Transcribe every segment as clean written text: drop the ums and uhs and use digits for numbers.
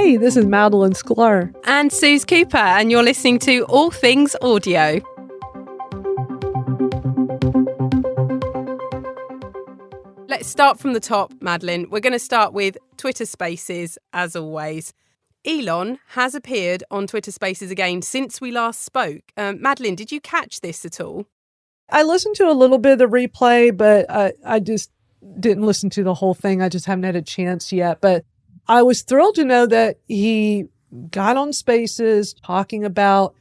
Hey, this is Madeline Sklar. And Suze Cooper, and you're listening to All Things Audio. Let's start from the top, Madeline. We're going to start with Twitter Spaces, as always. Elon has appeared on Twitter Spaces again since we last spoke. Madeline, did you catch this at all? I listened to a little bit of the replay, but I just didn't listen to the whole thing. I just haven't had a chance yet. But I was thrilled to know that he got on Spaces talking about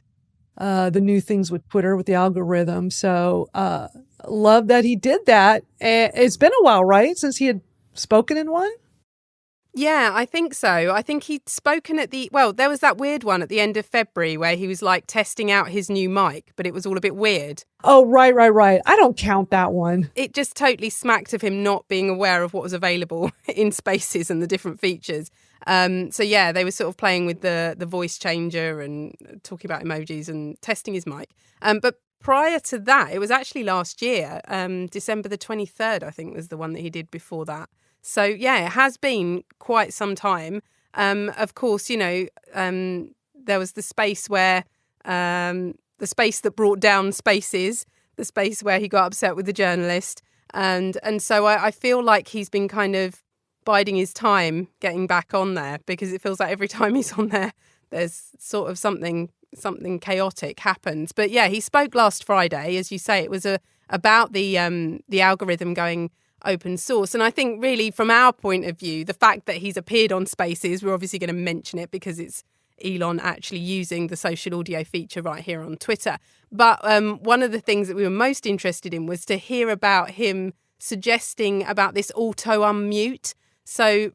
the new things with Twitter, with the algorithm. So love that he did that. And it's been a while, right, since he had spoken in one? Yeah, I think so. I think he'd spoken there was that weird one at the end of February where he was like testing out his new mic, but it was all a bit weird. Oh, right. I don't count that one. It just totally smacked of him not being aware of what was available in Spaces and the different features. So yeah, they were sort of playing with the voice changer and talking about emojis and testing his mic. But prior to that, it was actually last year, December the 23rd, I think was the one that he did before that. So, yeah, it has been quite some time. Of course, there was the space where the space that brought down Spaces, the space where he got upset with the journalist. And so I feel like he's been kind of biding his time getting back on there, because it feels like every time he's on there, there's sort of something chaotic happens. But yeah, he spoke last Friday. As you say, it was about the algorithm going open source. And I think really from our point of view, the fact that he's appeared on Spaces, we're obviously going to mention it because it's Elon actually using the social audio feature right here on Twitter. But one of the things that we were most interested in was to hear about him suggesting about this auto unmute. So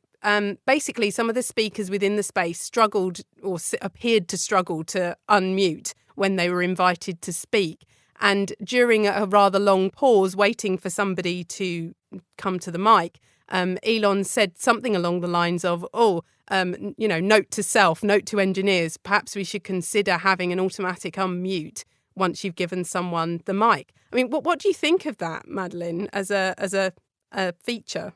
basically some of the speakers within the space struggled or appeared to struggle to unmute when they were invited to speak. And during a rather long pause waiting for somebody to come to the mic, Elon said something along the lines of, note to self, note to engineers, perhaps we should consider having an automatic unmute once you've given someone the mic. I mean, what do you think of that, Madeline, as a feature?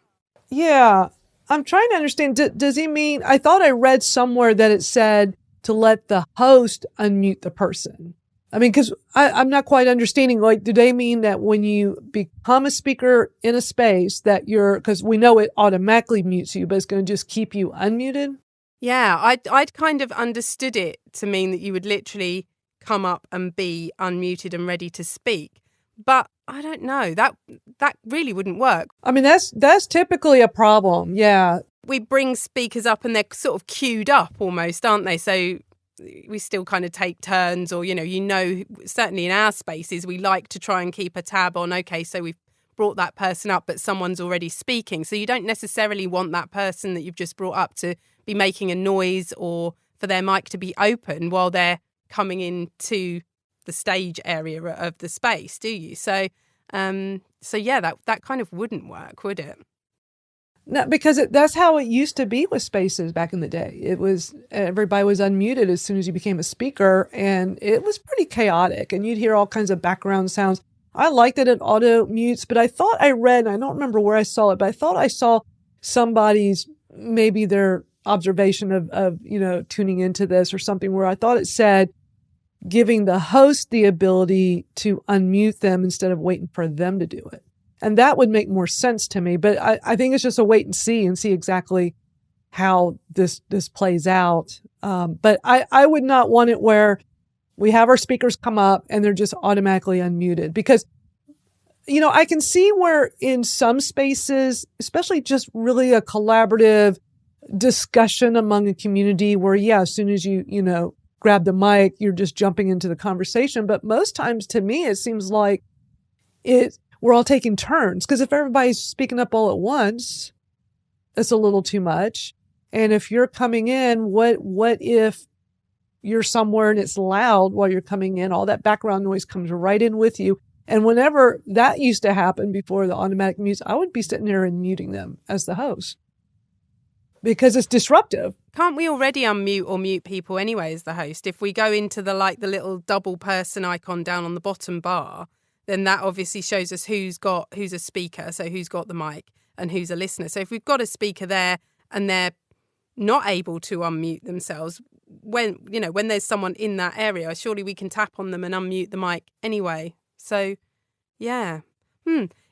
Yeah, I'm trying to understand. Does he mean, I thought I read somewhere that it said to let the host unmute the person. I mean, because I'm not quite understanding, like, do they mean that when you become a speaker in a space that because we know it automatically mutes you, but it's going to just keep you unmuted? Yeah, I'd kind of understood it to mean that you would literally come up and be unmuted and ready to speak. But I don't know, that really wouldn't work. I mean, that's typically a problem, yeah. We bring speakers up and they're sort of queued up almost, aren't they? So we still kind of take turns, or, certainly in our Spaces, we like to try and keep a tab on, okay, so we've brought that person up, but someone's already speaking. So you don't necessarily want that person that you've just brought up to be making a noise or for their mic to be open while they're coming into the stage area of the space, do you? So yeah, that kind of wouldn't work, would it? No, because that's how it used to be with Spaces back in the day. It was, everybody was unmuted as soon as you became a speaker, and it was pretty chaotic, and you'd hear all kinds of background sounds. I liked that it auto mutes, but I thought I read, and I don't remember where I saw it, but I thought I saw maybe their observation of tuning into this or something, where I thought it said giving the host the ability to unmute them instead of waiting for them to do it. And that would make more sense to me. But I think it's just a wait and see exactly how this plays out. But I would not want it where we have our speakers come up and they're just automatically unmuted. Because, I can see where in some spaces, especially just really a collaborative discussion among a community where, yeah, as soon as you grab the mic, you're just jumping into the conversation. But most times to me, it seems like we're all taking turns, because if everybody's speaking up all at once, it's a little too much. And if you're coming in, what if you're somewhere and it's loud while you're coming in? All that background noise comes right in with you. And whenever that used to happen before the automatic mutes, I would be sitting there and muting them as the host, because it's disruptive. Can't we already unmute or mute people anyway as the host? If we go into the little double person icon down on the bottom bar, then that obviously shows us who's a speaker, so who's got the mic and who's a listener. So if we've got a speaker there and they're not able to unmute themselves, when there's someone in that area, surely we can tap on them and unmute the mic anyway. So, yeah.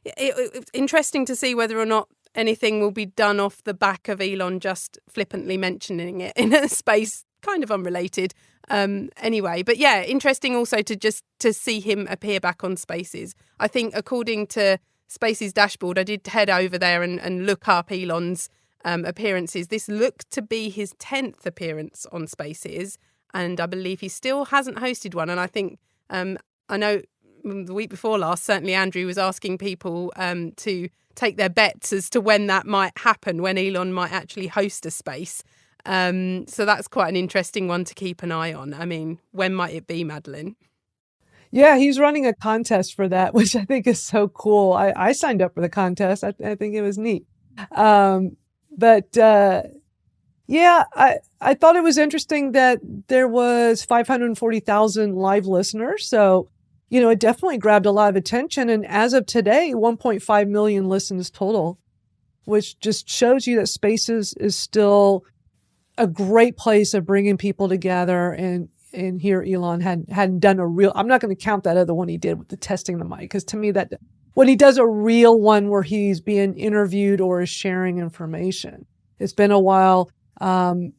It's interesting to see whether or not anything will be done off the back of Elon just flippantly mentioning it in a space kind of unrelated. Anyway, but yeah, interesting also to see him appear back on Spaces. I think according to Spaces dashboard, I did head over there and look up Elon's appearances. This looked to be his 10th appearance on Spaces, and I believe he still hasn't hosted one. And I think, I know the week before last, certainly Andrew was asking people to take their bets as to when that might happen, when Elon might actually host a space. So that's quite an interesting one to keep an eye on. I mean, when might it be, Madeline? Yeah, he's running a contest for that, which I think is so cool. I signed up for the contest. I think it was neat. Yeah, I thought it was interesting that there was 540,000 live listeners. So, it definitely grabbed a lot of attention. And as of today, 1.5 million listens total, which just shows you that Spaces is still a great place of bringing people together. And here Elon hadn't done a real, I'm not going to count that other one he did with the testing the mic, because to me that when he does a real one where he's being interviewed or is sharing information, it's been a while. And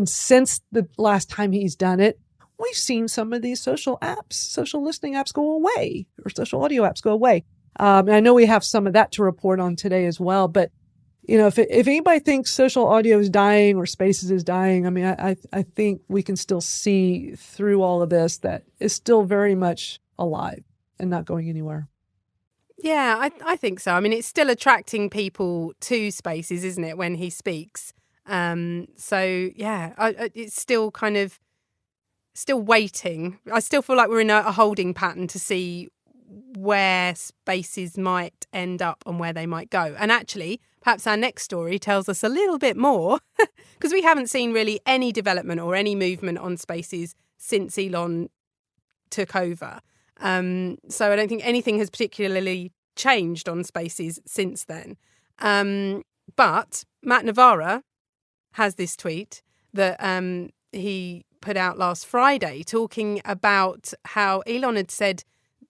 since the last time he's done it, we've seen some of these social listening apps go away, or social audio apps go away. And I know we have some of that to report on today as well. But, if anybody thinks social audio is dying or Spaces is dying, I mean, I think we can still see through all of this that it's still very much alive and not going anywhere. Yeah, I think so. I mean, it's still attracting people to Spaces, isn't it, when he speaks? So, yeah, it's still kind of still waiting. I still feel like we're in a holding pattern to see where Spaces might end up and where they might go. And actually, perhaps our next story tells us a little bit more, because we haven't seen really any development or any movement on Spaces since Elon took over. So I don't think anything has particularly changed on Spaces since then. But Matt Navarra has this tweet that he put out last Friday talking about how Elon had said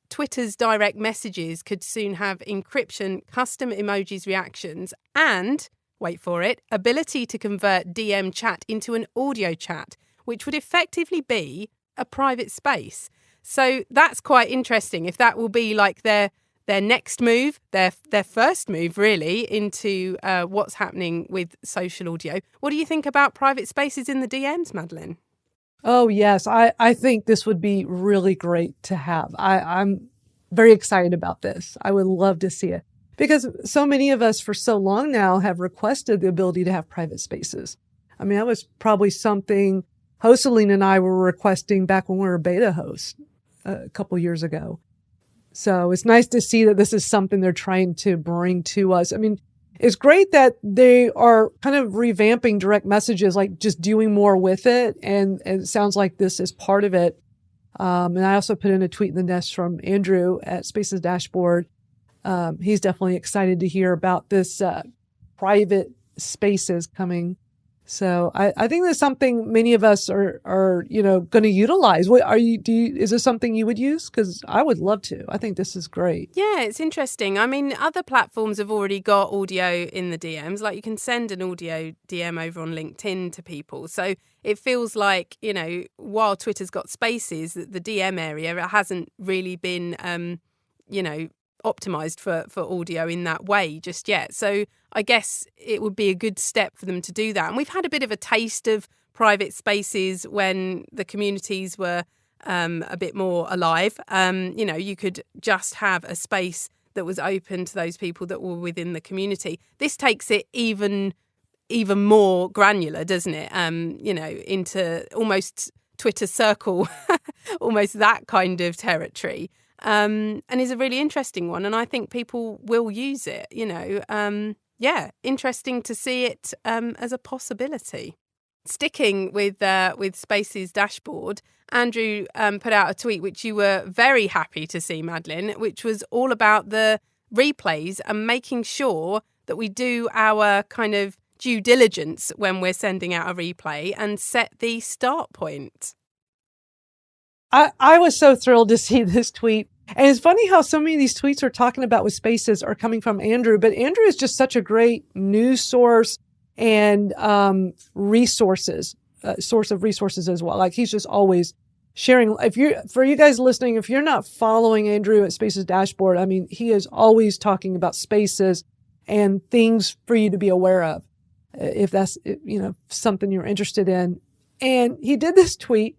Twitter's direct messages could soon have encryption, custom emojis, reactions, and, wait for it, ability to convert DM chat into an audio chat, which would effectively be a private space. So that's quite interesting. If that will be like their next move, their first move really into what's happening with social audio. What do you think about private spaces in the DMs, Madeline? Oh, yes. I think this would be really great to have. I'm very excited about this. I would love to see it, because so many of us for so long now have requested the ability to have private spaces. I mean, that was probably something Hosteline and I were requesting back when we were beta hosts a couple years ago. So it's nice to see that this is something they're trying to bring to us. I mean, it's great that they are kind of revamping direct messages, like just doing more with it. And it sounds like this is part of it. And I also put in a tweet in the nest from Andrew at Spaces Dashboard. He's definitely excited to hear about this private spaces coming. So I think that's something many of us are going to utilize. Is this something you would use? Because I would love to. I think this is great. Yeah, it's interesting. I mean, other platforms have already got audio in the DMs. Like you can send an audio DM over on LinkedIn to people. So it feels like, while Twitter's got spaces, the DM area hasn't really been, optimized for audio in that way just yet. So I guess it would be a good step for them to do that. And we've had a bit of a taste of private spaces when the communities were a bit more alive. You could just have a space that was open to those people that were within the community. This takes it even more granular, doesn't it? Into almost Twitter circle, almost that kind of territory. And is a really interesting one. And I think people will use it, interesting to see it as a possibility. Sticking with Spaces Dashboard, Andrew put out a tweet which you were very happy to see, Madeline, which was all about the replays and making sure that we do our kind of due diligence when we're sending out a replay and set the start point. I was so thrilled to see this tweet. And it's funny how so many of these tweets we're talking about with spaces are coming from Andrew, but Andrew is just such a great news source and source of resources as well. Like he's just always sharing. For you guys listening, if you're not following Andrew at Spaces Dashboard, I mean, he is always talking about spaces and things for you to be aware of, if that's, something you're interested in. And he did this tweet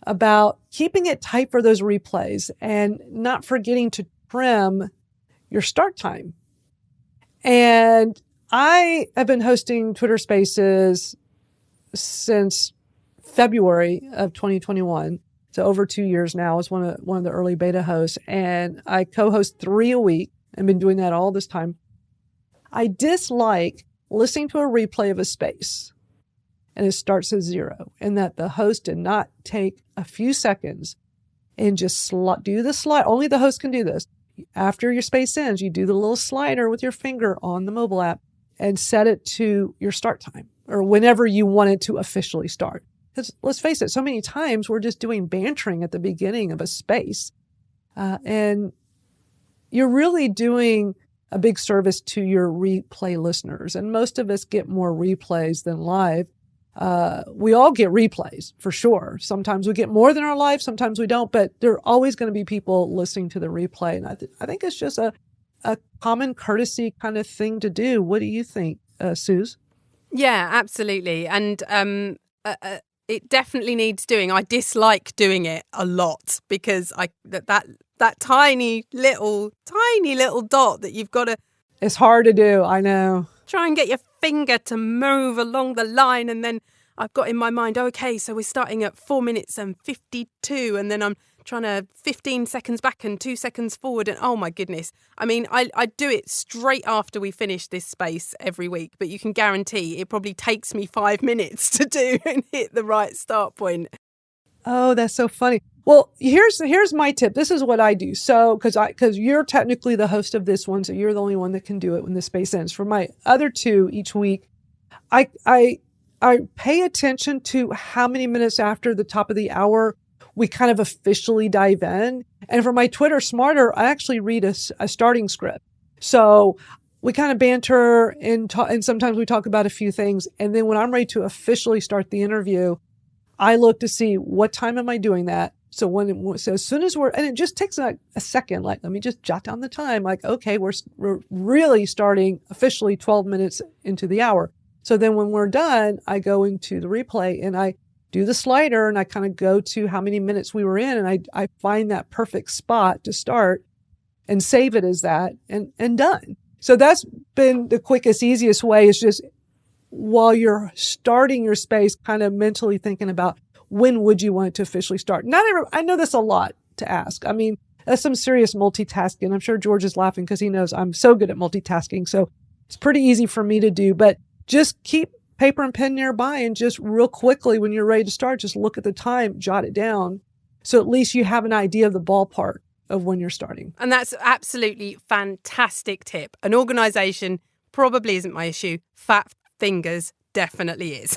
about keeping it tight for those replays and not forgetting to trim your start time. And I have been hosting Twitter Spaces since February of 2021. So over 2 years now as one of the early beta hosts. And I co-host 3 a week. I've been doing that all this time. I dislike listening to a replay of a space and it starts at 0, and that the host did not take a few seconds and just do the slide. Only the host can do this. After your space ends, you do the little slider with your finger on the mobile app and set it to your start time or whenever you want it to officially start. Because let's face it, so many times we're just doing bantering at the beginning of a space. And you're really doing a big service to your replay listeners. And most of us get more replays than live. We all get replays for sure. Sometimes we get more than our live, sometimes we don't, but there are always going to be people listening to the replay. And I think it's just a common courtesy kind of thing to do. What do you think, Suze? Yeah, absolutely. And it definitely needs doing. I dislike doing it a lot because that tiny little dot that you've got to... It's hard to do, I know. Try and get your finger to move along the line, and then I've got in my mind, okay, so we're starting at 4 minutes and 52, and then I'm trying to 15 seconds back and 2 seconds forward, and oh my goodness. I mean, I do it straight after we finish this space every week, but you can guarantee it probably takes me 5 minutes to do and hit the right start point. Oh, that's so funny. Well, here's my tip. This is what I do. So, because you're technically the host of this one, so you're the only one that can do it when the space ends. For my other 2 each week, I pay attention to how many minutes after the top of the hour we kind of officially dive in. And for my Twitter Smarter, I actually read a starting script. So we kind of banter and sometimes we talk about a few things. And then when I'm ready to officially start the interview, I look to see what time am I doing that. So as soon as and it just takes like a second, like, let me just jot down the time. Like, okay, we're really starting officially 12 minutes into the hour. So then when we're done, I go into the replay and I do the slider and I kind of go to how many minutes we were in. And I find that perfect spot to start and save it as that and done. So that's been the quickest, easiest way, is just while you're starting your space, kind of mentally thinking about when would you want it to officially start. I know that's a lot to ask. I mean, that's some serious multitasking. I'm sure George is laughing because he knows I'm so good at multitasking. So it's pretty easy for me to do, but just keep paper and pen nearby and just real quickly when you're ready to start, just look at the time, jot it down. So at least you have an idea of the ballpark of when you're starting. And that's absolutely fantastic tip. An organization probably isn't my issue. Fat fingers definitely is.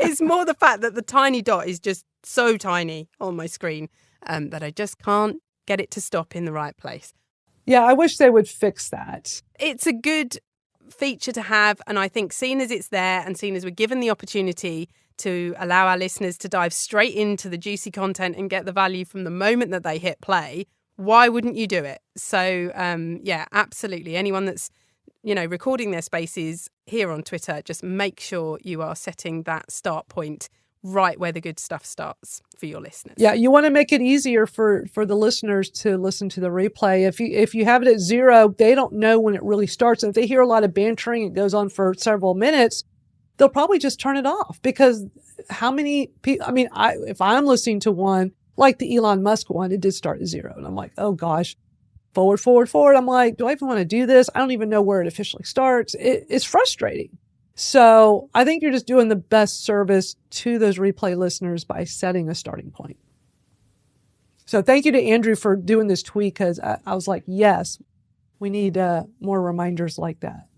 It's more the fact that the tiny dot is just so tiny on my screen that I just can't get it to stop in the right place. Yeah, I wish they would fix that. It's a good feature to have, and I think seeing as it's there and seeing as we're given the opportunity to allow our listeners to dive straight into the juicy content and get the value from the moment that they hit play, why wouldn't you do it? So yeah, absolutely. Anyone that's recording their spaces here on Twitter, just make sure you are setting that start point right where the good stuff starts for your listeners. Yeah, you want to make it easier for the listeners to listen to the replay. If you have it at 0, they don't know when it really starts. And if they hear a lot of bantering, it goes on for several minutes, they'll probably just turn it off, because how many people, if I'm listening to one, like the Elon Musk one, it did start at 0. And I'm like, oh gosh, forward. I'm like, do I even want to do this? I don't even know where it officially starts. It's frustrating. So I think you're just doing the best service to those replay listeners by setting a starting point. So thank you to Andrew for doing this tweet, because I was like, yes, we need more reminders like that.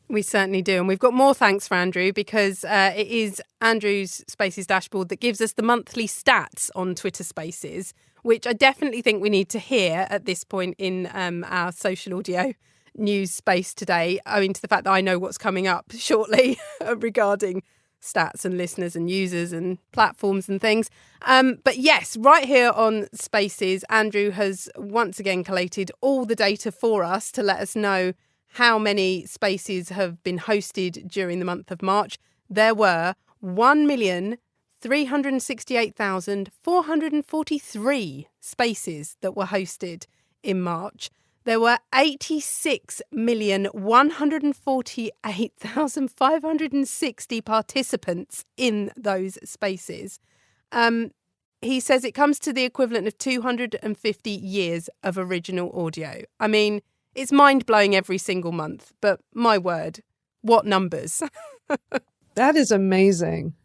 We certainly do. And we've got more thanks for Andrew, because it is Andrew's Spaces dashboard that gives us the monthly stats on Twitter Spaces, which I definitely think we need to hear at this point in our social audio news space today, owing to the fact that I know what's coming up shortly regarding stats and listeners and users and platforms and things. But yes, right here on Spaces, Andrew has once again collated all the data for us to let us know how many spaces have been hosted during the month of March. There were 1,368,443 spaces that were hosted in March. There were 86,148,560 participants in those spaces. He says it comes to the equivalent of 250 years of original audio. I mean, it's mind-blowing every single month, but my word, what numbers. That is amazing.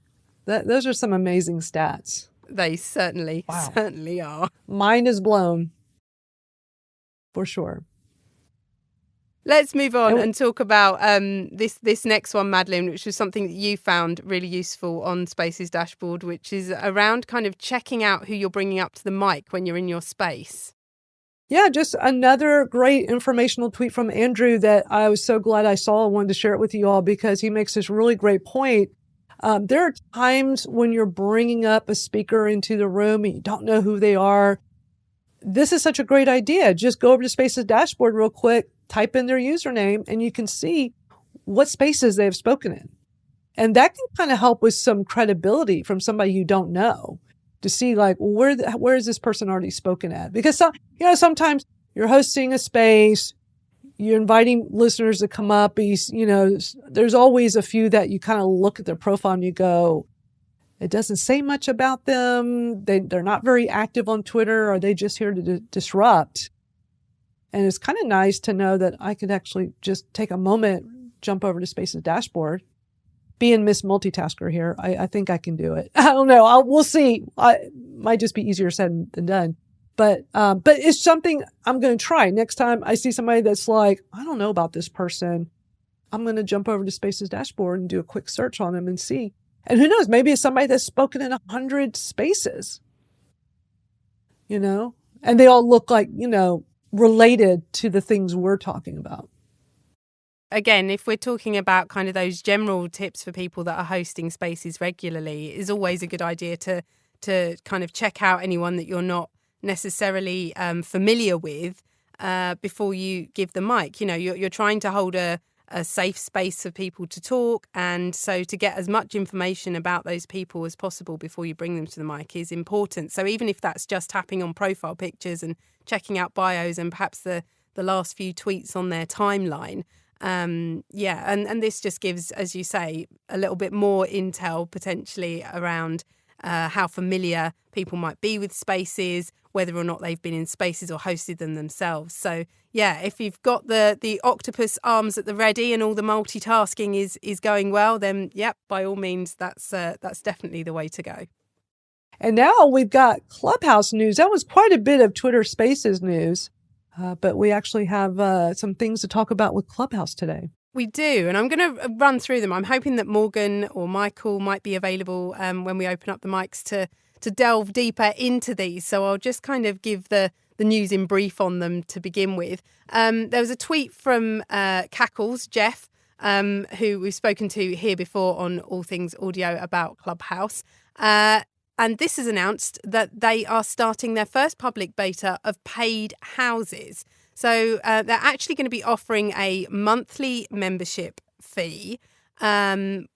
Those are some amazing stats. They certainly are. Mind is blown, for sure. Let's move on and talk about this next one, Madeline, which was something that you found really useful on Spaces dashboard, which is around kind of checking out who you're bringing up to the mic when you're in your space. Yeah, just another great informational tweet from Andrew that I was so glad I saw. I wanted to share it with you all because he makes this really great point. There are times when you're bringing up a speaker into the room and you don't know who they are. This is such a great idea. Just go over to Spaces dashboard real quick, type in their username, and you can see what spaces they have spoken in. And that can kind of help with some credibility from somebody you don't know, to see like, where is this person already spoken at? Because sometimes you're hosting a space, you're inviting listeners to come up, there's always a few that you kind of look at their profile and you go, it doesn't say much about them. They're not very active on Twitter. Are they just here to disrupt? And it's kind of nice to know that I could actually just take a moment, jump over to Spaces dashboard. Being Miss Multitasker here, I think I can do it. I don't know. We'll see. Might just be easier said than done. But it's something I'm going to try. Next time I see somebody that's like, I don't know about this person, I'm going to jump over to Spaces dashboard and do a quick search on them and see. And who knows, maybe it's somebody that's spoken in 100 spaces, and they all look like, related to the things we're talking about. Again, if we're talking about kind of those general tips for people that are hosting spaces regularly, it is always a good idea to kind of check out anyone that you're not necessarily familiar with before you give the mic. You're trying to hold a safe space for people to talk, and so to get as much information about those people as possible before you bring them to the mic is important. So even if that's just tapping on profile pictures and checking out bios and perhaps the last few tweets on their timeline, and this just gives, as you say, a little bit more intel potentially around how familiar people might be with spaces, whether or not they've been in spaces or hosted them themselves. So yeah, if you've got the octopus arms at the ready and all the multitasking is going well, then yep, by all means, that's definitely the way to go. And now we've got Clubhouse news. That was quite a bit of Twitter Spaces news. But we actually have some things to talk about with Clubhouse today. We do, and I'm going to run through them. I'm hoping that Morgan or Michael might be available when we open up the mics to delve deeper into these. So I'll just kind of give the news in brief on them to begin with. There was a tweet from Cackles, Jeff, who we've spoken to here before on All Things Audio about Clubhouse. And this has announced that they are starting their first public beta of paid houses. So they're actually going to be offering a monthly membership fee,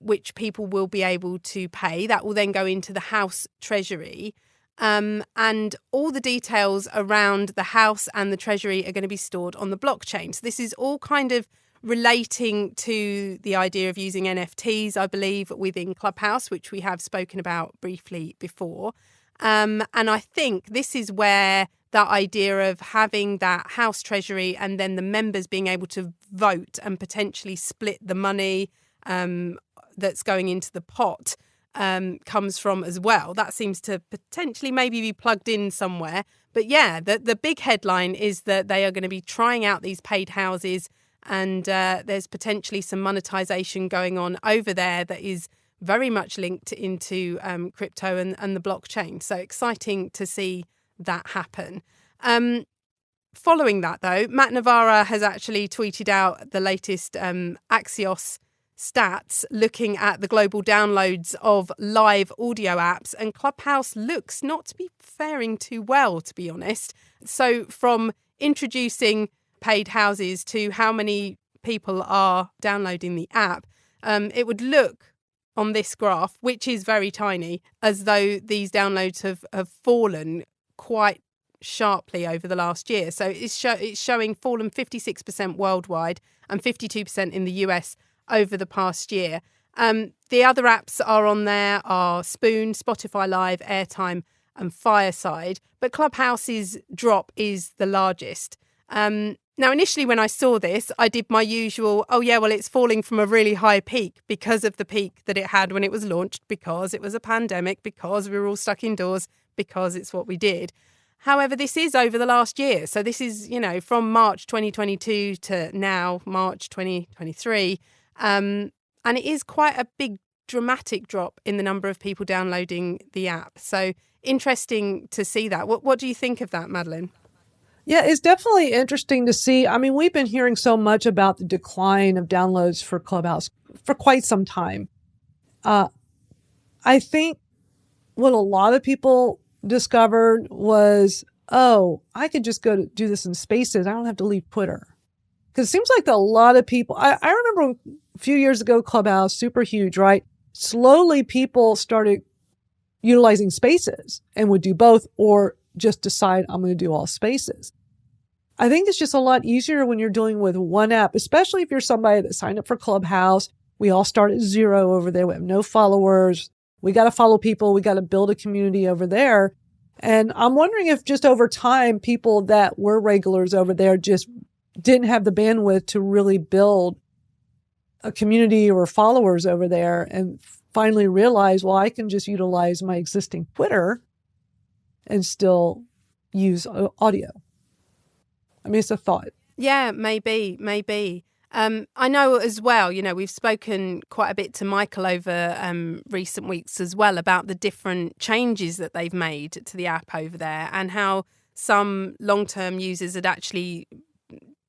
which people will be able to pay. That will then go into the house treasury. And all the details around the house and the treasury are going to be stored on the blockchain. So this is all kind of relating to the idea of using NFTs, I believe, within Clubhouse, which we have spoken about briefly before. And I think this is where that idea of having that house treasury and then the members being able to vote and potentially split the money that's going into the pot comes from as well. That seems to potentially maybe be plugged in somewhere. But yeah, the big headline is that they are going to be trying out these paid houses And there's potentially some monetization going on over there that is very much linked into crypto and the blockchain. So exciting to see that happen. Following that, though, Matt Navarra has actually tweeted out the latest Axios stats looking at the global downloads of live audio apps, and Clubhouse looks not to be faring too well, to be honest. So from introducing paid houses to how many people are downloading the app, it would look on this graph, which is very tiny, as though these downloads have fallen quite sharply over the last year. So it's showing fallen 56% worldwide and 52% in the US over the past year. The other apps are on there are Spoon, Spotify Live, Airtime and Fireside, but Clubhouse's drop is the largest. Now, initially when I saw this, I did my usual, oh yeah, well, it's falling from a really high peak because of the peak that it had when it was launched, because it was a pandemic, because we were all stuck indoors, because it's what we did. However, this is over the last year. So this is, from March 2022 to now, March 2023. And it is quite a big, dramatic drop in the number of people downloading the app. So interesting to see that. What do you think of that, Madeline? Yeah, it's definitely interesting to see. I mean, we've been hearing so much about the decline of downloads for Clubhouse for quite some time. I think what a lot of people discovered was, I could just go to do this in Spaces. I don't have to leave Twitter. Because it seems like a lot of people, I remember a few years ago, Clubhouse, super huge, right? Slowly people started utilizing Spaces and would do both or just decide I'm going to do all Spaces. I think it's just a lot easier when you're dealing with one app, especially if you're somebody that signed up for Clubhouse. We all start at zero over there. We have no followers. We got to follow people. We got to build a community over there. And I'm wondering if just over time, people that were regulars over there just didn't have the bandwidth to really build a community or followers over there and finally realize, well, I can just utilize my existing Twitter and still use audio. I mean, it's a thought. Yeah, maybe. I know as well, we've spoken quite a bit to Michael over recent weeks as well about the different changes that they've made to the app over there and how some long-term users had actually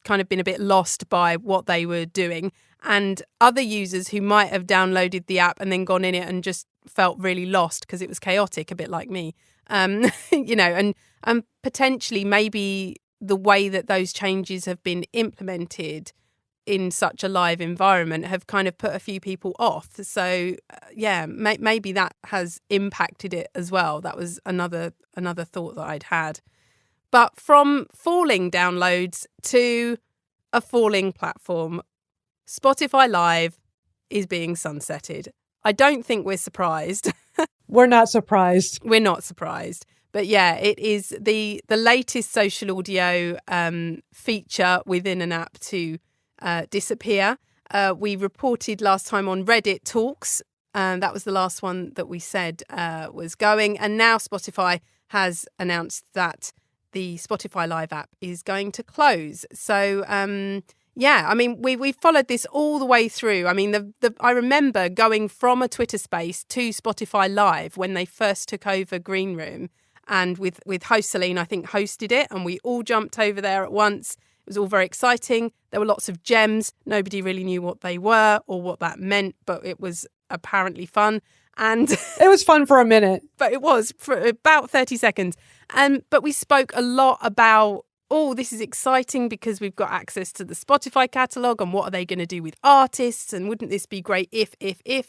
kind of been a bit lost by what they were doing, and other users who might have downloaded the app and then gone in it and just felt really lost because it was chaotic, a bit like me, and potentially maybe the way that those changes have been implemented in such a live environment have kind of put a few people off. So maybe that has impacted it as well. That was another thought that I'd had. But from falling downloads to a falling platform, Spotify Live is being sunsetted. I don't think we're surprised. We're not surprised. We're not surprised. But yeah, it is the latest social audio feature within an app to disappear. We reported last time on Reddit Talks, and that was the last one that we said was going. And now Spotify has announced that the Spotify Live app is going to close. So, I mean, we followed this all the way through. I mean, I remember going from a Twitter space to Spotify Live when they first took over Green Room, and with host Celine, I think, hosted it, and we all jumped over there at once. It was all very exciting. There were lots of gems. Nobody really knew what they were or what that meant, but it was apparently fun. And it was fun for a minute. But it was for about 30 seconds. But we spoke a lot about, this is exciting because we've got access to the Spotify catalogue, and what are they going to do with artists, and wouldn't this be great if,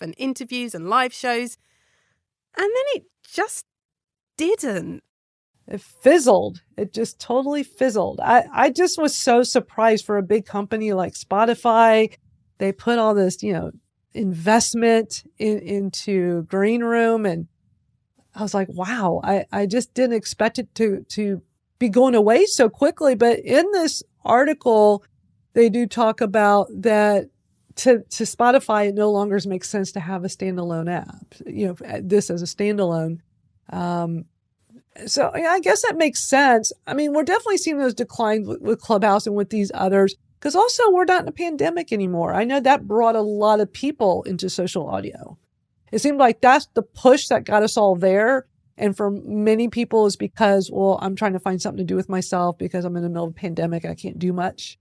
and interviews and live shows. And then it just didn't. It fizzled. It just totally fizzled. I just was so surprised for a big company like Spotify. They put all this, investment into Green Room. And I was like, wow, I just didn't expect it to be going away so quickly. But in this article, they do talk about that to Spotify, it no longer makes sense to have a standalone app, this as a standalone. So I guess that makes sense. I mean, we're definitely seeing those declines with Clubhouse and with these others. Because also, we're not in a pandemic anymore. I know that brought a lot of people into social audio. It seemed like that's the push that got us all there. And for many people is because, well, I'm trying to find something to do with myself because I'm in the middle of a pandemic. I can't do much.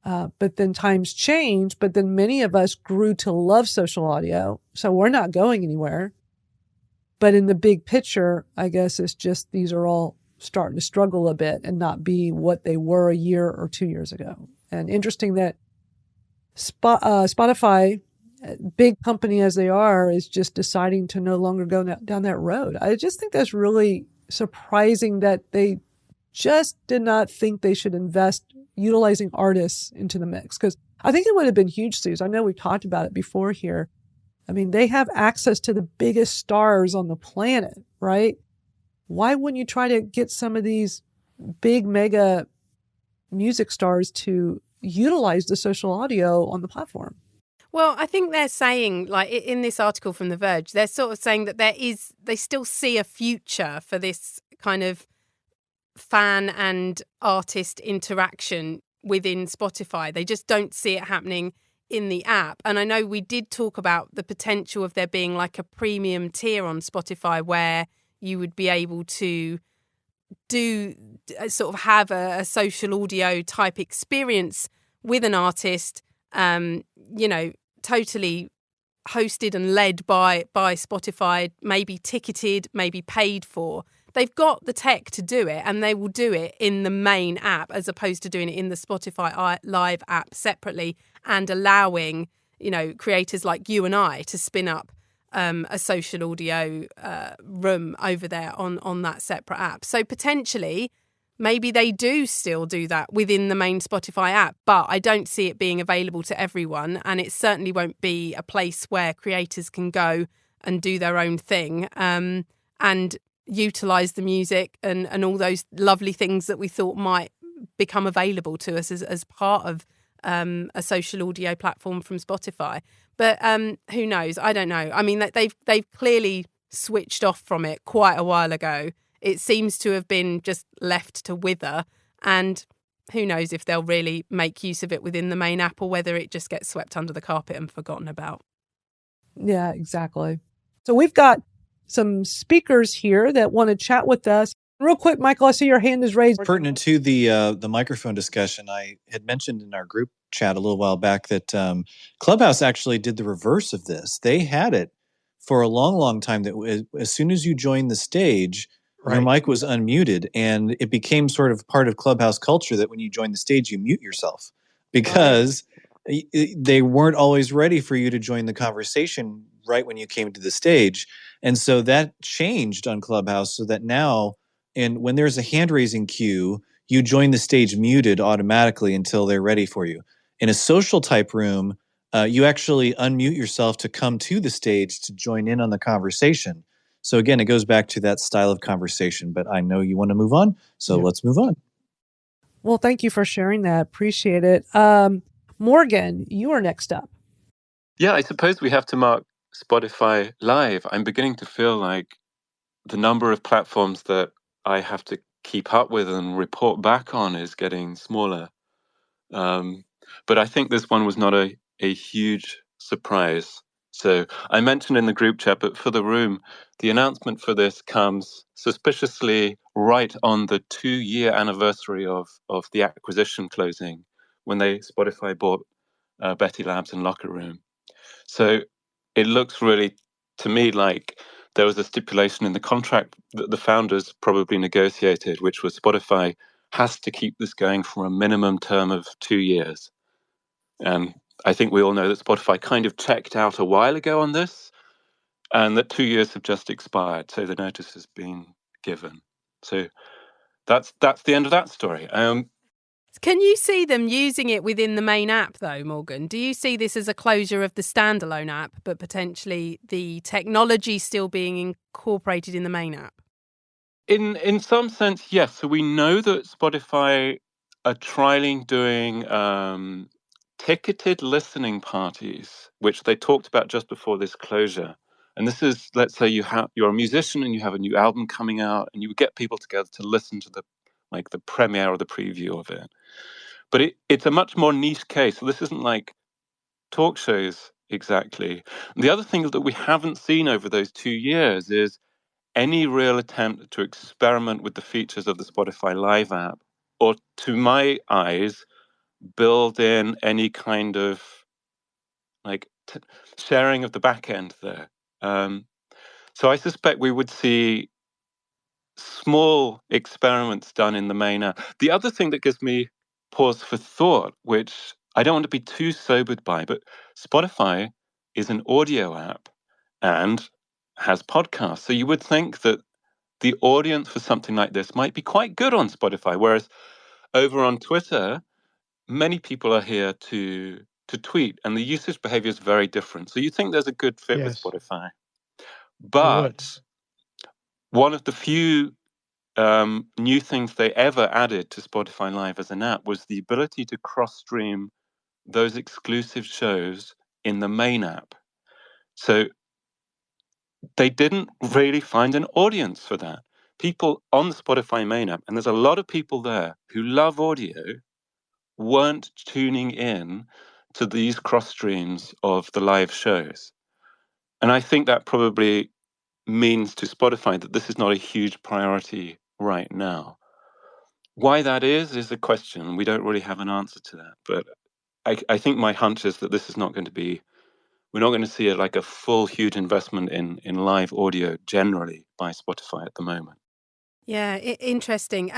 But then times change. But then many of us grew to love social audio. So we're not going anywhere. But in the big picture, I guess it's just these are all starting to struggle a bit and not be what they were a year or 2 years ago. And interesting that Spotify, big company as they are, is just deciding to no longer go down that road. I just think that's really surprising that they just did not think they should invest utilizing artists into the mix. Because I think it would have been huge, Suze. I know we've talked about it before here. I mean, they have access to the biggest stars on the planet, right? Why wouldn't you try to get some of these big mega music stars to utilize the social audio on the platform? Well, I think they're saying, like in this article from The Verge, they're sort of saying that they still see a future for this kind of fan and artist interaction within Spotify. They just don't see it happening in the app. And I know we did talk about the potential of there being like a premium tier on Spotify where you would be able to do sort of have a social audio type experience with an artist, totally hosted and led by Spotify, maybe ticketed, maybe paid for. They've got the tech to do it, and they will do it in the main app as opposed to doing it in the Spotify Live app separately and allowing, creators like you and I to spin up a social audio room over there on that separate app. So potentially, maybe they do still do that within the main Spotify app, but I don't see it being available to everyone, and it certainly won't be a place where creators can go and do their own thing and utilise the music and all those lovely things that we thought might become available to us as part of a social audio platform from Spotify. But who knows? I don't know. I mean, they've clearly switched off from it quite a while ago. It seems to have been just left to wither, and who knows if they'll really make use of it within the main app or whether it just gets swept under the carpet and forgotten about. Yeah, exactly. So we've got some speakers here that want to chat with us. Real quick, Michael, I see your hand is raised. Pertinent to the microphone discussion, I had mentioned in our group chat a little while back that Clubhouse actually did the reverse of this. They had it for a long, long time that as soon as you joined the stage, your mic was unmuted, and it became sort of part of Clubhouse culture that when you join the stage, you mute yourself because they weren't always ready for you to join the conversation right when you came to the stage. And so that changed on Clubhouse so that now, and when there's a hand raising queue, you join the stage muted automatically until they're ready for you. In a social type room, you actually unmute yourself to come to the stage to join in on the conversation. So again, it goes back to that style of conversation, but I know you want to move on, so let's move on. Well, thank you for sharing that. Appreciate it. Morgan, you are next up. Yeah, I suppose we have to mark Spotify Live. I'm beginning to feel like the number of platforms that I have to keep up with and report back on is getting smaller. But I think this one was not a huge surprise. So I mentioned in the group chat, but for the room, the announcement for this comes suspiciously right on the 2-year anniversary of the acquisition closing when Spotify bought Betty Labs and Locker Room. So it looks really, to me, like there was a stipulation in the contract that the founders probably negotiated, which was Spotify has to keep this going for a minimum term of 2 years. And I think we all know that Spotify kind of checked out a while ago on this, and that 2 years have just expired. So the notice has been given. So that's the end of that story. Can you see them using it within the main app, though, Morgan? Do you see this as a closure of the standalone app, but potentially the technology still being incorporated in the main app? In some sense, yes. So we know that Spotify are trialing doing ticketed listening parties, which they talked about just before this closure. And this is, let's say you're a musician and you have a new album coming out, and you would get people together to listen to the premiere or the preview of it. But it's a much more niche case. So this isn't like talk shows exactly. And the other thing that we haven't seen over those 2 years is any real attempt to experiment with the features of the Spotify Live app, or to my eyes, build in any kind of like sharing of the back end there. So I suspect we would see small experiments done in the main app. The other thing that gives me pause for thought, which I don't want to be too sobered by, but Spotify is an audio app and has podcasts. So you would think that the audience for something like this might be quite good on Spotify, whereas over on Twitter, many people are here to tweet, and the usage behavior is very different. So you think there's a good fit with Spotify. But one of the few new things they ever added to Spotify Live as an app was the ability to cross-stream those exclusive shows in the main app. So they didn't really find an audience for that. People on the Spotify main app, and there's a lot of people there who love audio, weren't tuning in to these cross streams of the live shows. And I think that probably means to Spotify that this is not a huge priority right now. Why that is a question. We don't really have an answer to that. But I think my hunch is that this is not going to be, we're not going to see like a full huge investment in live audio generally by Spotify at the moment. Yeah, interesting.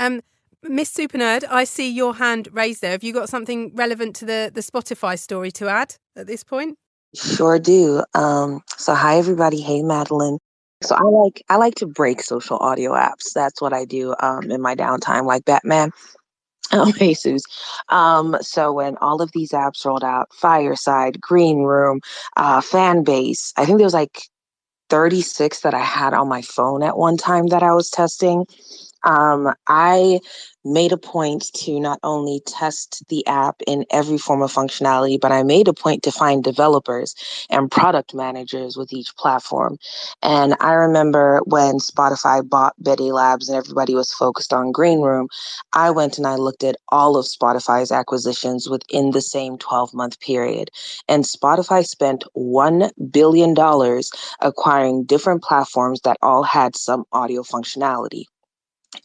Miss Super Nerd, I see your hand raised there. Have you got something relevant to the Spotify story to add at this point? Sure do. So hi everybody. Hey Madeline. So I like to break social audio apps. That's what I do in my downtime, like Batman. Hey Suze. So when all of these apps rolled out, Fireside, Green Room, Fanbase, I think there was like 36 that I had on my phone at one time that I was testing. I made a point to not only test the app in every form of functionality, but I made a point to find developers and product managers with each platform. And I remember when Spotify bought Betty Labs and everybody was focused on Green Room, I went and I looked at all of Spotify's acquisitions within the same 12-month period. And Spotify spent $1 billion acquiring different platforms that all had some audio functionality.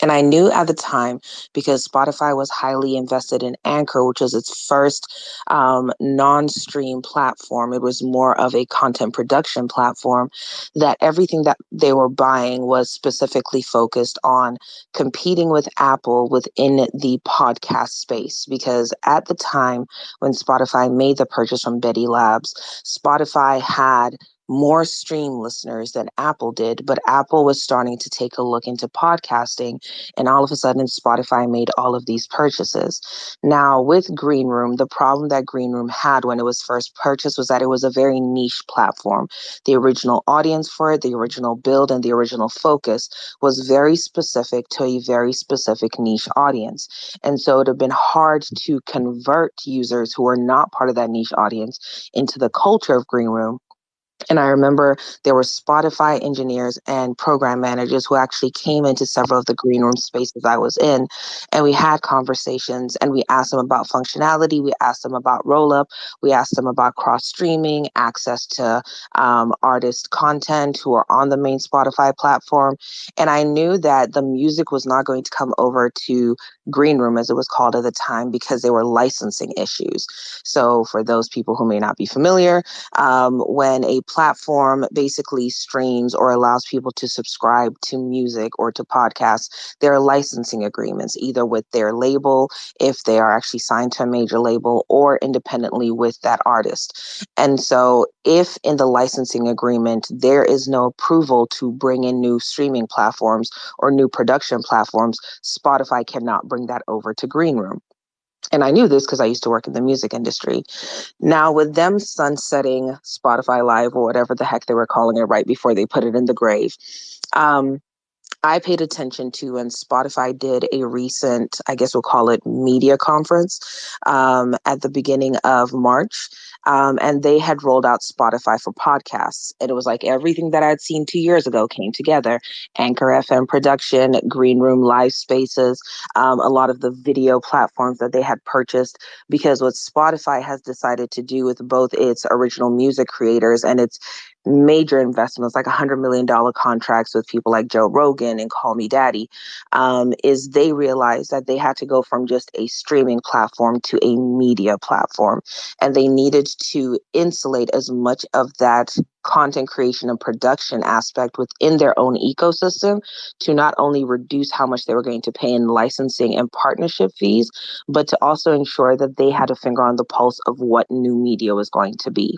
And I knew at the time, because Spotify was highly invested in Anchor, which was its first non-stream platform. It was more of a content production platform, that everything that they were buying was specifically focused on competing with Apple within the podcast space. Because at the time when Spotify made the purchase from Betty Labs, Spotify had more stream listeners than Apple did, but Apple was starting to take a look into podcasting, and all of a sudden Spotify made all of these purchases. Now with Green Room, the problem that Green Room had when it was first purchased was that it was a very niche platform. The original audience for it, the original build, and the original focus was very specific to a very specific niche audience. And so it would have been hard to convert users who were not part of that niche audience into the culture of Green Room. And I remember there were Spotify engineers and program managers who actually came into several of the green room spaces I was in. And we had conversations and we asked them about functionality. We asked them about roll-up. We asked them about cross-streaming, access to artist content who are on the main Spotify platform. And I knew that the music was not going to come over to Green Room, as it was called at the time, because there were licensing issues. So for those people who may not be familiar, when a platform basically streams or allows people to subscribe to music or to podcasts, there are licensing agreements, either with their label, if they are actually signed to a major label, or independently with that artist. And so if in the licensing agreement, there is no approval to bring in new streaming platforms or new production platforms, Spotify cannot bring that over to Green Room. And I knew this because I used to work in the music industry. Now, with them sunsetting Spotify Live, or whatever the heck they were calling it right before they put it in the grave, I paid attention to when Spotify did a recent, I guess we'll call it media conference at the beginning of March. And they had rolled out Spotify for podcasts. And it was like everything that I'd seen 2 years ago came together. Anchor FM production, Green Room live spaces, a lot of the video platforms that they had purchased. Because what Spotify has decided to do with both its original music creators and its major investments, like $100 million contracts with people like Joe Rogan and Call Me Daddy, is they realized that they had to go from just a streaming platform to a media platform. And they needed to insulate as much of that content creation and production aspect within their own ecosystem to not only reduce how much they were going to pay in licensing and partnership fees, but to also ensure that they had a finger on the pulse of what new media was going to be.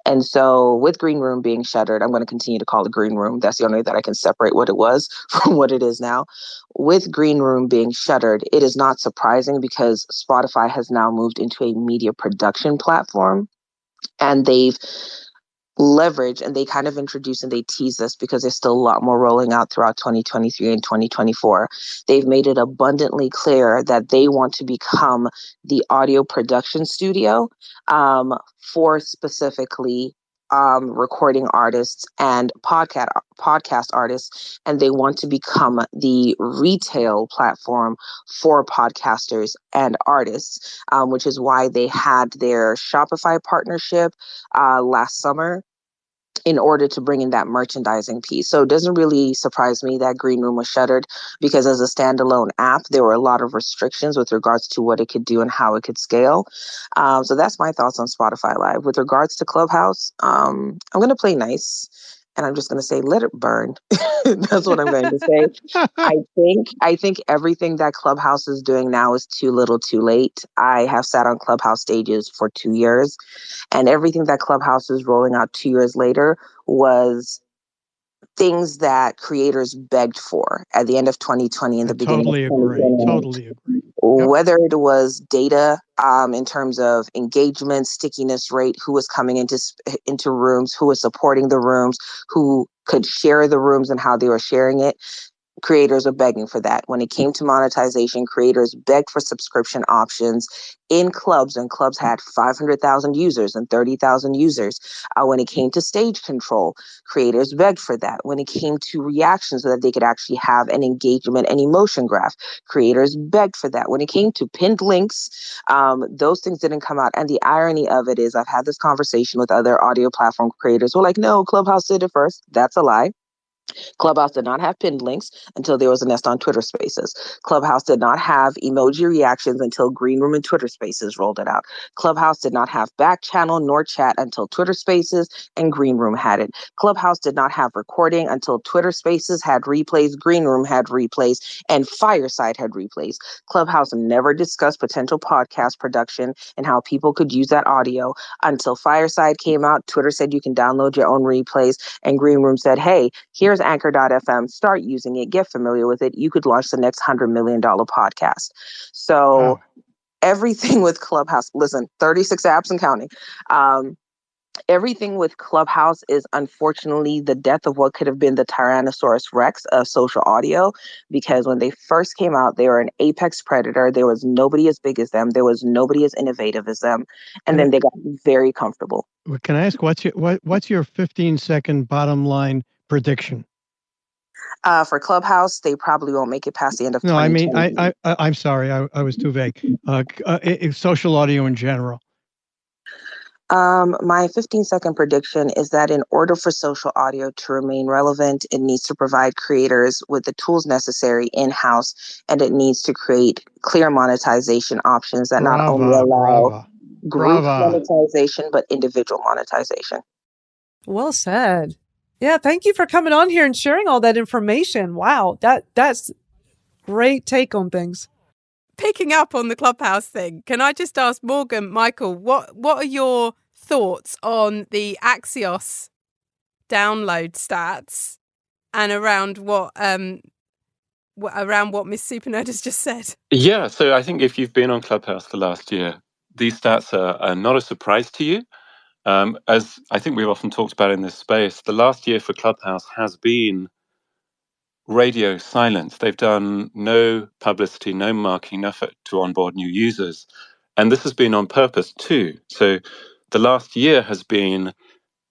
And so with Green Room being shuttered, I'm going to continue to call it Green Room. That's the only way that I can separate what it was from what it is now. With Green Room being shuttered, it is not surprising because Spotify has now moved into a media production platform, and they've leverage, and they kind of introduce and they tease this because there's still a lot more rolling out throughout 2023 and 2024. They've made it abundantly clear that they want to become the audio production studio for specifically recording artists and podcast artists, and they want to become the retail platform for podcasters and artists, which is why they had their Shopify partnership last summer in order to bring in that merchandising piece. So it doesn't really surprise me that Green Room was shuttered because as a standalone app, there were a lot of restrictions with regards to what it could do and how it could scale. So that's my thoughts on Spotify Live. With regards to Clubhouse, I'm going to play nice. And I'm just going to say, let it burn. That's what I'm going to say. I think everything that Clubhouse is doing now is too little, too late. I have sat on Clubhouse stages for 2 years, and everything that Clubhouse is rolling out 2 years later was things that creators begged for at the end of 2020 and the beginning of 2021. Totally agree. Whether it was data in terms of engagement, stickiness rate, who was coming into rooms, who was supporting the rooms, who could share the rooms and how they were sharing it. Creators are begging for that. When it came to monetization, creators begged for subscription options in clubs, and clubs had 500,000 users and 30,000 users. When it came to stage control, creators begged for that. When it came to reactions so that they could actually have an engagement and emotion graph, creators begged for that. When it came to pinned links, those things didn't come out. And the irony of it is I've had this conversation with other audio platform creators who are like, no, Clubhouse did it first. That's a lie. Clubhouse did not have pinned links until there was a nest on Twitter Spaces. Clubhouse did not have emoji reactions until Green Room and Twitter Spaces rolled it out. Clubhouse did not have back channel nor chat until Twitter Spaces and Green Room had it. Clubhouse did not have recording until Twitter Spaces had replays, Green Room had replays, and Fireside had replays. Clubhouse never discussed potential podcast production and how people could use that audio until Fireside came out. Twitter said you can download your own replays, and Green Room said, hey, here's Anchor.fm, start using it, get familiar with it. You could launch the next $100 million podcast. So everything with Clubhouse, listen, 36 apps and counting. Everything with Clubhouse is unfortunately the death of what could have been the Tyrannosaurus Rex of social audio, because when they first came out, they were an apex predator. There was nobody as big as them. There was nobody as innovative as them. And then they got very comfortable. Can I ask, what's your 15-second bottom line prediction? For Clubhouse, they probably won't make it past the end of 2020. No, I mean, I'm sorry, I was too vague. Social audio in general. My 15-second prediction is that in order for social audio to remain relevant, it needs to provide creators with the tools necessary in-house, and it needs to create clear monetization options that not only allow group monetization, but individual monetization. Well said. Yeah, thank you for coming on here and sharing all that information. Wow, that's great take on things. Picking up on the Clubhouse thing, can I just ask Morgan, Michael, what are your thoughts on the Axios download stats and around what Miss Supernerd has just said? Yeah, so I think if you've been on Clubhouse the last year, these stats are not a surprise to you. As I think we've often talked about in this space, the last year for Clubhouse has been radio silence. They've done no publicity, no marketing, no effort to onboard new users. And this has been on purpose too. So the last year has been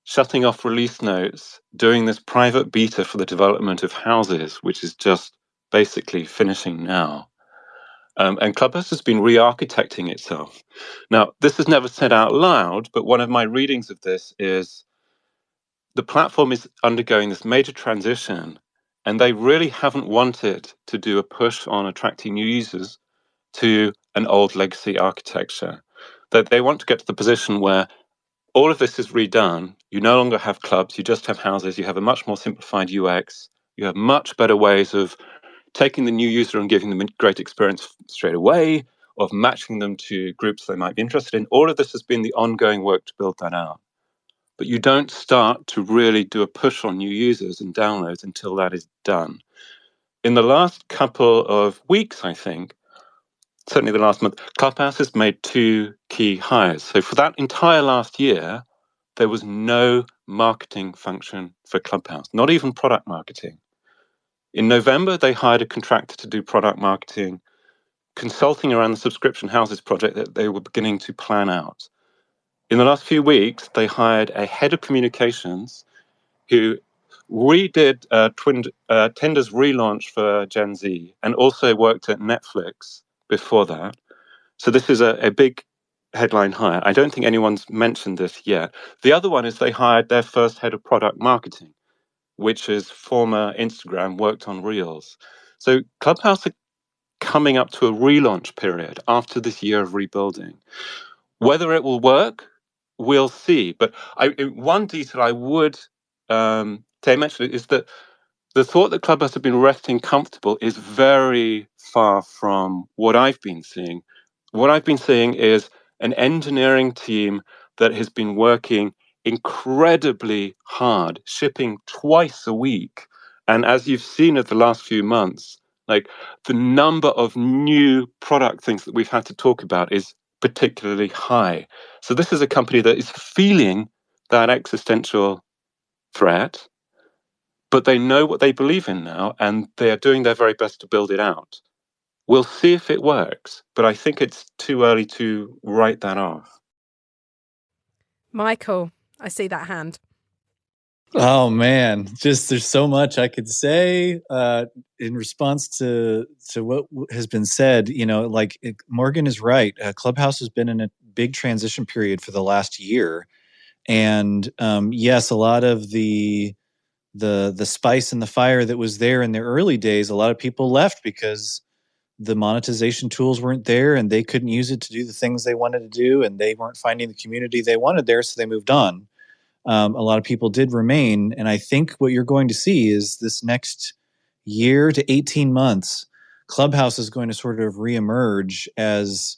shutting off release notes, doing this private beta for the development of houses, which is just basically finishing now. And Clubhouse has been re-architecting itself. Now, this is never said out loud, but one of my readings of this is the platform is undergoing this major transition, and they really haven't wanted to do a push on attracting new users to an old legacy architecture. That they want to get to the position where all of this is redone. You no longer have clubs, you just have houses, you have a much more simplified UX, you have much better ways of taking the new user and giving them a great experience straight away, of matching them to groups they might be interested in. All of this has been the ongoing work to build that out. But you don't start to really do a push on new users and downloads until that is done. In the last couple of weeks, I think, certainly the last month, Clubhouse has made 2 key hires. So for that entire last year, there was no marketing function for Clubhouse, not even product marketing. In November, they hired a contractor to do product marketing, consulting around the subscription houses project that they were beginning to plan out. In the last few weeks, they hired a head of communications who redid Tinder's relaunch for Gen Z and also worked at Netflix before that. So this is a big headline hire. I don't think anyone's mentioned this yet. The other one is they hired their first head of product marketing, which is former Instagram, worked on Reels. So Clubhouse are coming up to a relaunch period after this year of rebuilding. Whether it will work, we'll see. But one detail I would mention is that the thought that Clubhouse have been resting comfortable is very far from what I've been seeing. What I've been seeing is an engineering team that has been working incredibly hard, shipping twice a week. And as you've seen in the last few months, like the number of new product things that we've had to talk about is particularly high. So this is a company that is feeling that existential threat, but they know what they believe in now, and they are doing their very best to build it out. We'll see if it works, but I think it's too early to write that off. Michael, I see that hand. Oh man, just there's so much I could say in response to what has been said. You know, like Morgan is right. Clubhouse has been in a big transition period for the last year, and yes, a lot of the spice and the fire that was there in the early days, a lot of people left because the monetization tools weren't there and they couldn't use it to do the things they wanted to do, and they weren't finding the community they wanted there, so they moved on. A lot of people did remain. And I think what you're going to see is this next year to 18 months, Clubhouse is going to sort of reemerge as,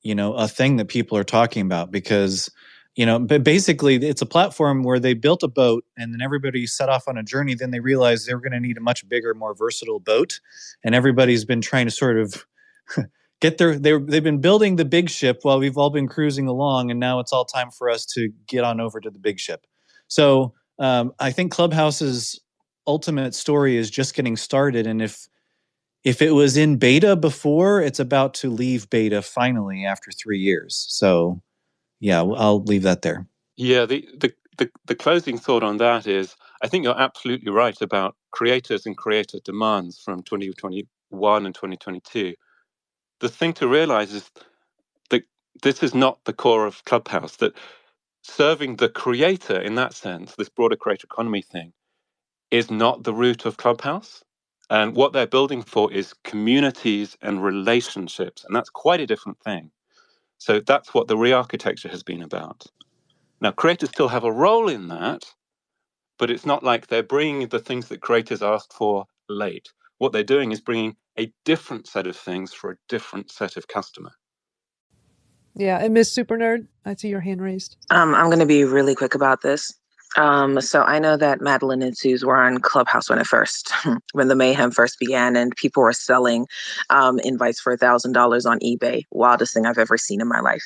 you know, a thing that people are talking about because, you know, but basically it's a platform where they built a boat and then everybody set off on a journey. Then they realized they were going to need a much bigger, more versatile boat. And everybody's been trying to sort of they've been building the big ship while we've all been cruising along, and now it's all time for us to get on over to the big ship. So I think Clubhouse's ultimate story is just getting started, and if it was in beta before, it's about to leave beta finally after 3 years. So yeah, I'll leave that there. Yeah, the closing thought on that is, I think you're absolutely right about creators and creator demands from 2021 and 2022. The thing to realize is that this is not the core of Clubhouse, that serving the creator in that sense, this broader creator economy thing, is not the root of Clubhouse. And what they're building for is communities and relationships. And that's quite a different thing. So that's what the re-architecture has been about. Now, creators still have a role in that, but it's not like they're bringing the things that creators asked for late. What they're doing is bringing a different set of things for a different set of customer. Yeah, and Miss Super Nerd, I see your hand raised. I'm going to be really quick about this. So I know that Madeline and Suze were on Clubhouse when the mayhem first began, and people were selling invites for $1,000 on eBay. Wildest thing I've ever seen in my life.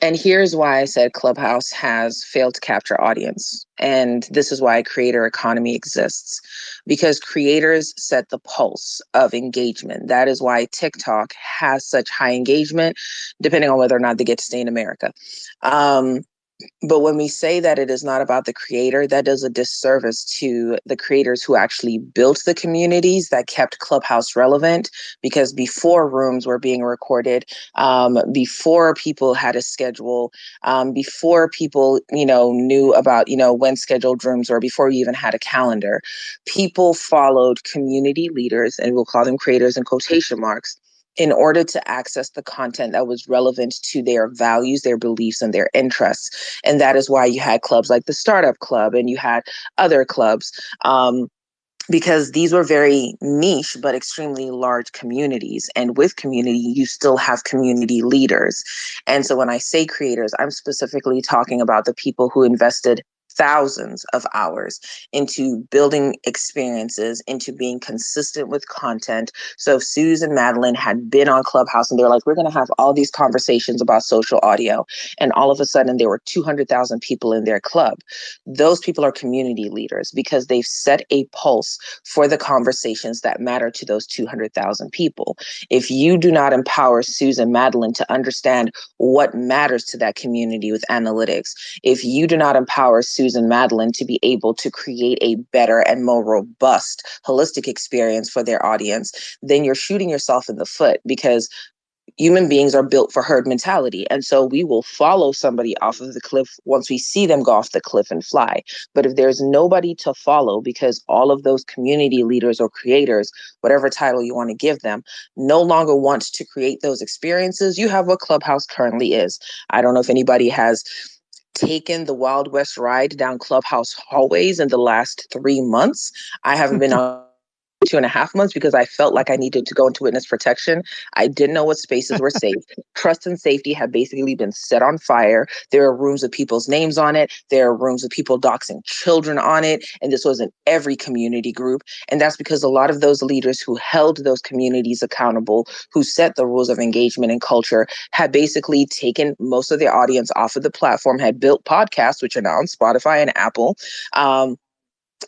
And here's why I said Clubhouse has failed to capture audience. And this is why creator economy exists, because creators set the pulse of engagement. That is why TikTok has such high engagement, depending on whether or not they get to stay in America. But when we say that it is not about the creator, that does a disservice to the creators who actually built the communities that kept Clubhouse relevant. Because before rooms were being recorded, before people had a schedule, before people, knew about, when scheduled rooms were, before we even had a calendar, people followed community leaders, and we'll call them creators in quotation marks, in order to access the content that was relevant to their values, their beliefs, and their interests. And that is why you had clubs like the Startup Club, and you had other clubs, because these were very niche but extremely large communities. And with community, you still have community leaders. And so when I say creators, I'm specifically talking about the people who invested thousands of hours into building experiences, into being consistent with content. So if Suze and Madeline had been on Clubhouse and they're like, we're going to have all these conversations about social audio, and all of a sudden there were 200,000 people in their club, those people are community leaders because they've set a pulse for the conversations that matter to those 200,000 people. If you do not empower Suze and Madeline to understand what matters to that community with analytics, if you do not empower Suze and Madeline to be able to create a better and more robust, holistic experience for their audience, then you're shooting yourself in the foot, because human beings are built for herd mentality. And so we will follow somebody off of the cliff once we see them go off the cliff and fly. But if there's nobody to follow, because all of those community leaders or creators, whatever title you want to give them, no longer wants to create those experiences, you have what Clubhouse currently is. I don't know if anybody has taken the Wild West ride down Clubhouse hallways in the last 3 months. I haven't been on 2.5 months because I felt like I needed to go into witness protection. I didn't know what spaces were safe. Trust and safety had basically been set on fire. There are rooms with people's names on it. There are rooms with people doxing children on it. And this was in every community group. And that's because a lot of those leaders who held those communities accountable, who set the rules of engagement and culture, had basically taken most of their audience off of the platform, had built podcasts, which are now on Spotify and Apple,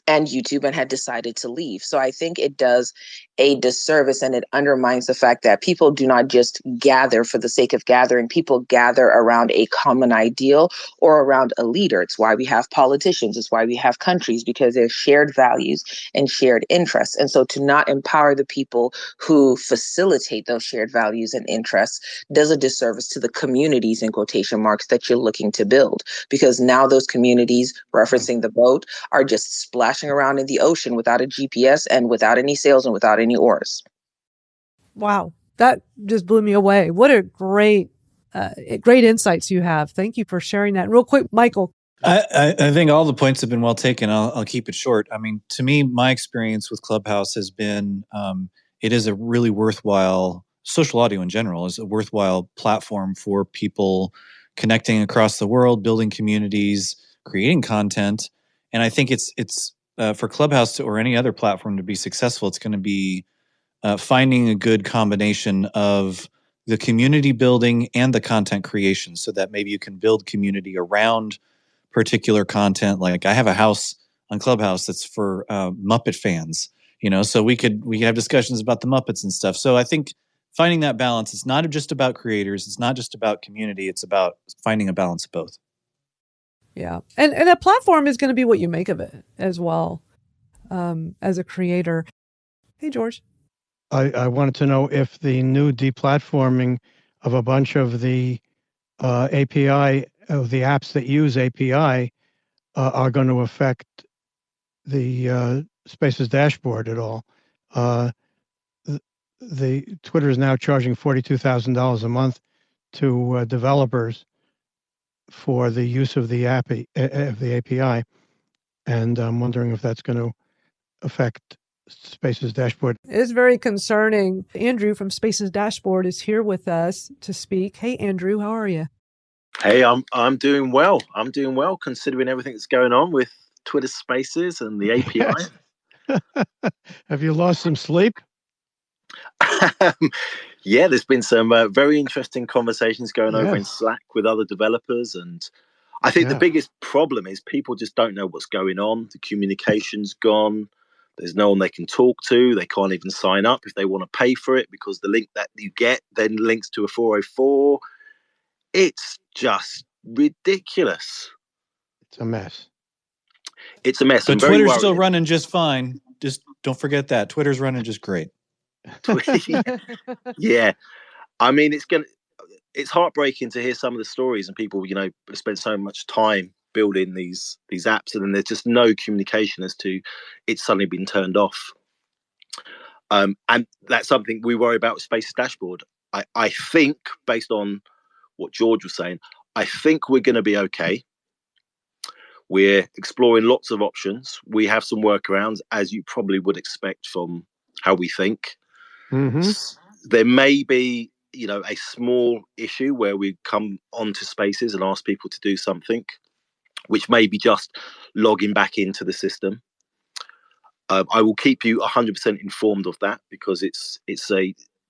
and YouTube, and had decided to leave. So I think it does a disservice, and it undermines the fact that people do not just gather for the sake of gathering. People gather around a common ideal or around a leader. It's why we have politicians. It's why we have countries, because there's shared values and shared interests. And so to not empower the people who facilitate those shared values and interests does a disservice to the communities, in quotation marks, that you're looking to build. Because now those communities, referencing the boat, are just splashing around in the ocean without a GPS and without any sails and without any oars. Wow. That just blew me away. What a great insights you have. Thank you for sharing that. Real quick, Michael. I think all the points have been well taken. I'll keep it short. I mean, to me, my experience with Clubhouse has been, it is a really worthwhile, social audio in general is a worthwhile platform for people connecting across the world, building communities, creating content. And I think it's for Clubhouse or any other platform to be successful, it's going to be finding a good combination of the community building and the content creation, so that maybe you can build community around particular content. Like I have a house on Clubhouse that's for Muppet fans, so we have discussions about the Muppets and stuff. So I think finding that balance, it's not just about creators, it's not just about community, it's about finding a balance of both. Yeah. And a platform is going to be what you make of it as well, as a creator. Hey, George. I wanted to know if the new deplatforming of a bunch of the API, of the apps that use API, are going to affect the Spaces dashboard at all. The Twitter is now charging $42,000 a month to developers for the use of the API, and I'm wondering if that's going to affect Spaces dashboard. It's very concerning. Andrew from Spaces Dashboard is here with us to speak. Hey, Andrew, how are you? Hey, I'm doing well. I'm doing well considering everything that's going on with Twitter Spaces and the API. Have you lost some sleep? Yeah, there's been some very interesting conversations going over in Slack with other developers. And I think the biggest problem is people just don't know what's going on. The communication's gone. There's no one they can talk to. They can't even sign up if they want to pay for it, because the link that you get then links to a 404. It's just ridiculous. It's a mess. It's a mess. But Twitter's still running just fine. Just don't forget that. Twitter's running just great. Yeah. I mean, it's heartbreaking to hear some of the stories, and people, spend so much time building these apps, and then there's just no communication as to it's suddenly been turned off. And that's something we worry about with Spaces Dashboard. I think, based on what George was saying, I think we're going to be okay. We're exploring lots of options. We have some workarounds, as you probably would expect from how we think. Mm-hmm. There may be, a small issue where we come onto Spaces and ask people to do something, which may be just logging back into the system. I will keep you 100% informed of that, because it's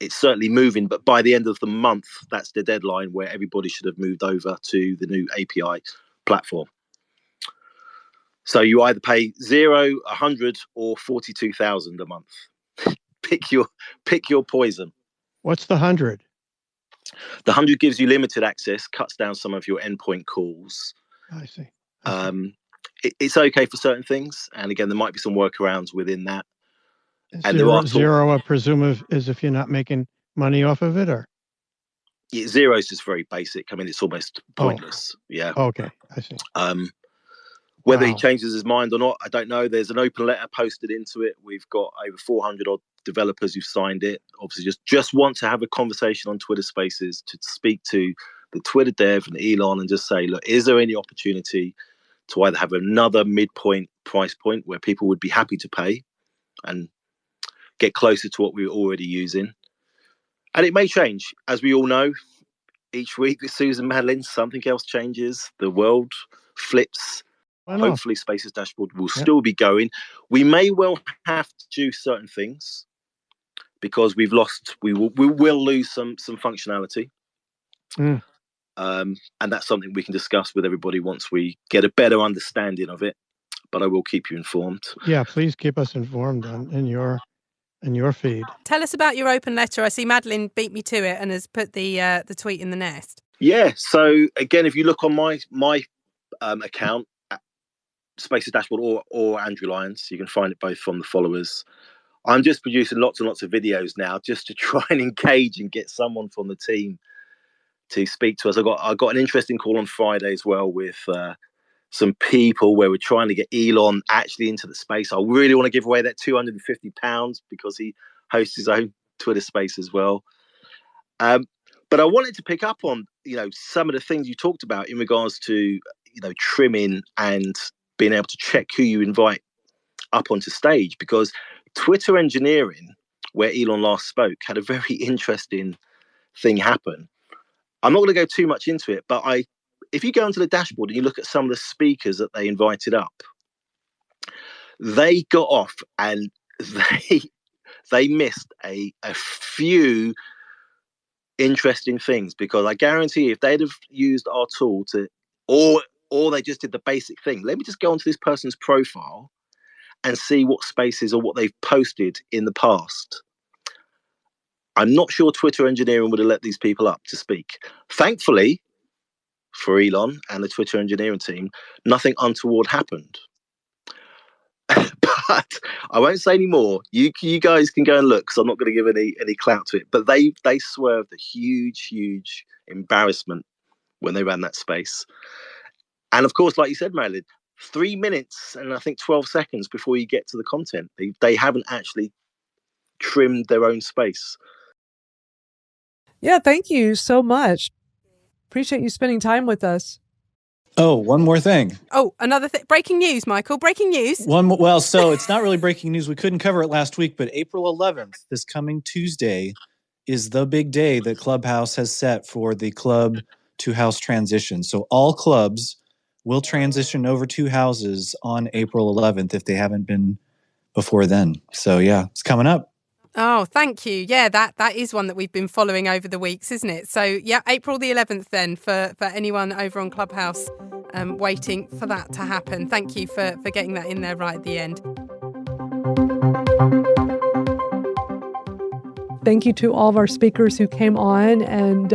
certainly moving. But by the end of the month, that's the deadline where everybody should have moved over to the new API platform. So you either pay 0, 100, or 42,000 a month. Pick your poison. What's the 100? The 100 gives you limited access, cuts down some of your endpoint calls. I see. It's okay for certain things, and again, there might be some workarounds within that. And zero, I presume, is if you're not making money off of it, or 0 is just very basic. I mean, it's almost pointless. Yeah. Okay, I see. Whether he changes his mind or not, I don't know. There's an open letter posted into it. We've got over 400 odd developers who've signed it. Obviously, just want to have a conversation on Twitter Spaces to speak to the Twitter dev and Elon and just say, look, is there any opportunity to either have another midpoint price point where people would be happy to pay and get closer to what we were already using? And it may change. As we all know, each week with Suze and Madeline, something else changes. The world flips. Hopefully Spaces Dashboard will still be going. We may well have to do certain things because we will lose some functionality. And that's something we can discuss with everybody once we get a better understanding of it. But I will keep you informed. Yeah, please keep us informed in your feed. Tell us about your open letter. I see Madeline beat me to it and has put the tweet in the nest. Yeah. So again, if you look on my account, Spaces Dashboard or Andrew Lyons, you can find it both from the followers. I'm just producing lots and lots of videos now just to try and engage and get someone from the team to speak to us. I got an interesting call on Friday as well with some people where we're trying to get Elon actually into the space. I really want to give away that £250 because he hosts his own Twitter space as well. But I wanted to pick up on some of the things you talked about in regards to trimming and being able to check who you invite up onto stage, because Twitter engineering, where Elon last spoke, had a very interesting thing happen. I'm not going to go too much into it, but if you go onto the dashboard and you look at some of the speakers that they invited up, they got off and they missed a few interesting things, because I guarantee if they'd have used our tool or they just did the basic thing, let me just go onto this person's profile and see what spaces or what they've posted in the past, I'm not sure Twitter engineering would have let these people up to speak. Thankfully for Elon and the Twitter engineering team, nothing untoward happened. But I won't say any more. You guys can go and look, because I'm not going to give any clout to it. But they swerved a huge embarrassment when they ran that space. And of course, like you said, Marilyn, 3 minutes and I think 12 seconds before you get to the content, they haven't actually trimmed their own space. Yeah, thank you so much. Appreciate you spending time with us. Oh, one more thing. Oh, another thing. Breaking news, Michael. Breaking news. Well, so it's not really breaking news. We couldn't cover it last week, but April 11th, this coming Tuesday, is the big day that Clubhouse has set for the club to house transition. So all clubs will transition over to houses on April 11th if they haven't been before then. So yeah, it's coming up. Oh, thank you. Yeah, that is one that we've been following over the weeks, isn't it? So, yeah, April the 11th then for anyone over on Clubhouse waiting for that to happen. Thank you for getting that in there right at the end. Thank you to all of our speakers who came on and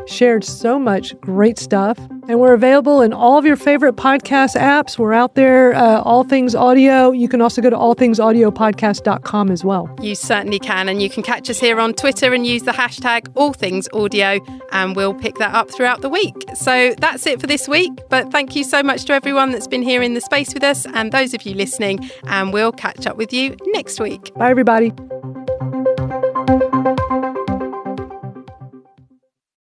shared so much great stuff. And we're available in all of your favorite podcast apps. We're out there, All Things Audio. You can also go to allthingsaudiopodcast.com as well. You certainly can. And you can catch us here on Twitter and use the hashtag AllThingsAudio, and we'll pick that up throughout the week. So that's it for this week. But thank you so much to everyone that's been here in the space with us and those of you listening. And we'll catch up with you next week. Bye, everybody.